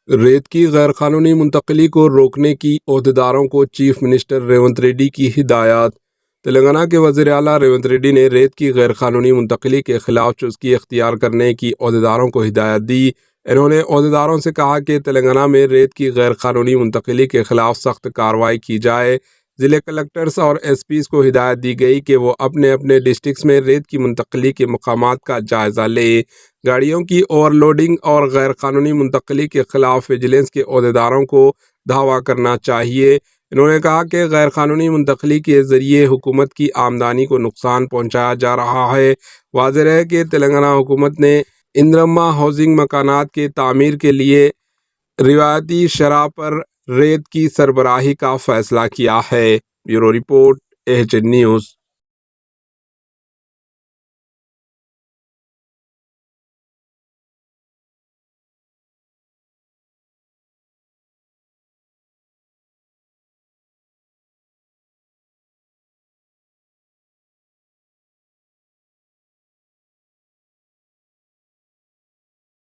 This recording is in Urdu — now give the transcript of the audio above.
ریت کی غیر قانونی منتقلی کو روکنے کی عہدیداروں کو چیف منسٹر ریونت ریڈی کی ہدایت۔ تلنگانہ کے وزیر اعلیٰ ریونت ریڈی نے ریت کی غیر قانونی منتقلی کے خلاف چستی اختیار کرنے کی عہدیداروں کو ہدایت دی۔ انہوں نے عہدیداروں سے کہا کہ تلنگانہ میں ریت کی غیر قانونی منتقلی کے خلاف سخت کارروائی کی جائے۔ ضلع کلکٹرز اور ایس پیز کو ہدایت دی گئی کہ وہ اپنے اپنے ڈسٹرکٹس میں ریت کی منتقلی کے مقامات کا جائزہ لیں۔ گاڑیوں کی اوور لوڈنگ اور غیر قانونی منتقلی کے خلاف وجیلنس کے عہدیداروں کو دعویٰ کرنا چاہیے۔ انہوں نے کہا کہ غیر قانونی منتقلی کے ذریعے حکومت کی آمدنی کو نقصان پہنچایا جا رہا ہے۔ واضح ہے کہ تلنگانہ حکومت نے اندرما ہاؤسنگ مکانات کے تعمیر کے لیے روایتی شرح پر ریت کی سربراہی کا فیصلہ کیا ہے۔ Bureau report, AHN news.